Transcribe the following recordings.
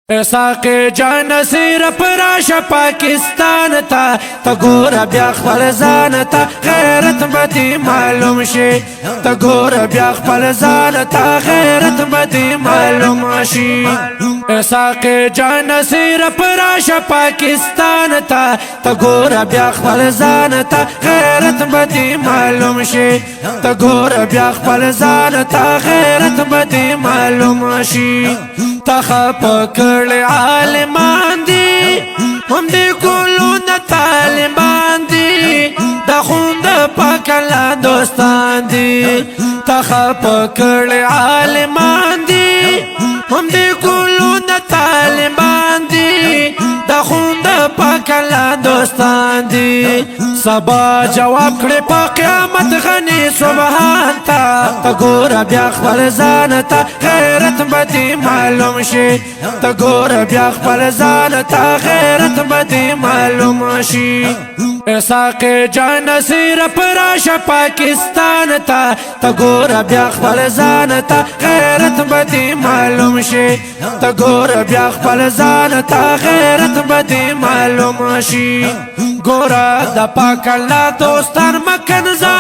ساقی جان سیر پراش پاکستان تا تا گورا بیا خپل ځان تا غیرت بدی معلوم شي تا گورا بیا خپل ځان تا غیرت بدی معلوم شي ساقی جان سیر پراش پاکستان تا تا گورا بیا خپل ځان تا غیرت بدی معلوم شي تا گورا بیا خپل ځان تا غیرت بدی معلوم شي تخپ کړي عالمان دي هم دې ګلون طالبان دي د خوند پکلا دوستان دي تخپ کړي عالمان دي هم دې ګلون طالبان دي د خوند پکلا دوستان دي سبا جواب کړي په قیامت غني سبحان تا ګور بیا خپل ځان ته غیرت بدی معلوم شي تا ګور بیا خپل ځان ته غیرت بدی معلوم شي ساقی جان سیر پراش پاکستان تا ګور بیا خپل ځان ته غیرت بدی معلوم شي تا ګور بیا خپل ځان ته غیرت بدی معلوم شي ګورا د پاک الله دوستان مکنزا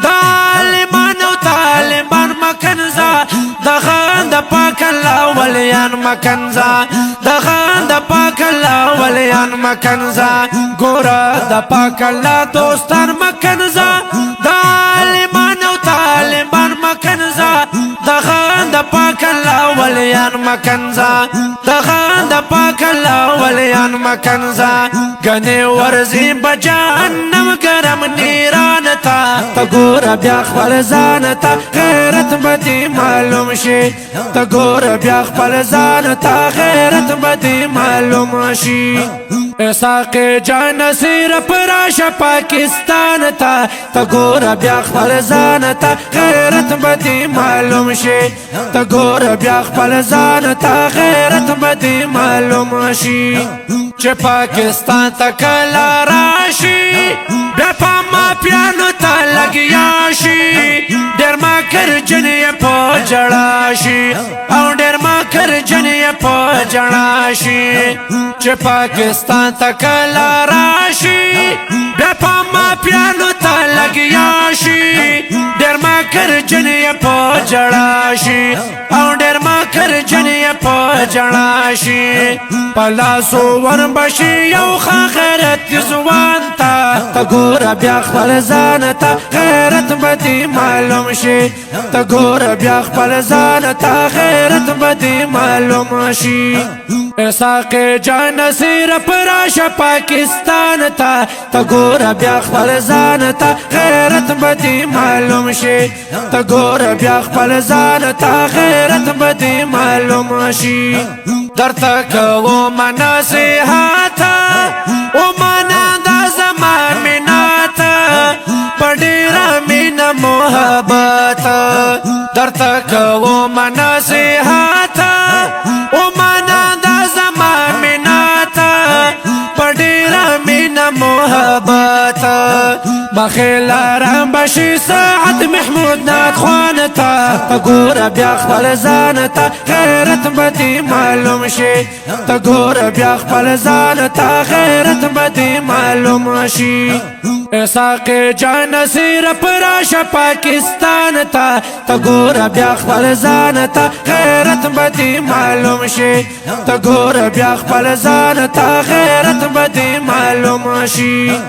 د عالمان او طالبان مکنزا د غان د پاک الله ولیان مکنزا د غان د پاک الله ولیان مکنزا ګورا د پاک الله دوستان مکنزا د عالمان او طالبان مکنزا د غان د پاک الله ولیان مکنزا د غان د پاک الله ولیان مکنزا گنے ورزی بجانم گرم نیران تا گور بیا خپل ځان ته غیرت بدی معلوم شي تا گور بیا خپل ځان ته غیرت بدی معلوم شي ساقی جان سیر پراش پاکستان تا گور بیا خپل ځان ته غیرت بدی معلوم شي تا گور بیا خپل ځان ته غیرت بدی معلوم شي چې پاکستان ته کله راشي بیا په مافیانو ته لګیا شي ډېر مکرجن یې په جړا شي او ډېر مکرجن یې په جړا شي چې پاکستان ته کله راشي بیا په مافیانو ته لګیا شي ډېر مکرجن یې په جړا شي او ډېر مکرجن یې په جړا شي په لاسو وربشي یو غیرت ځوان تا ګور بیا خپل ځان ته غیرت بدی معلوم شي تا ګور بیا خپل ځان ته غیرت بدی معلوم شي ساقی جان سیر پراش پاکستان تا ګور بیا خپل ځان ته غیرت بدی معلوم شي تا ګور بیا خپل ځان ته غیرت بدی معلوم شي درته کوم نصیحت او مانا دا زما منات په ډېره مینه محبت درته کوم نصیحت او مانا دا زما منات په ډېره مینه محبت بخیل رحم بشي سعد محمود نات خوان تا ګور بیا خپل ځان ته غیرت بدی معلوم شي تا ګور بیا خپل ځان ته غیرت بدی معلوم شي ساقی جان سیر پراش پاکستان تا ګور بیا خپل ځان ته غیرت بدی معلوم شي تا ګور بیا خپل ځان ته غیرت بدی معلوم شي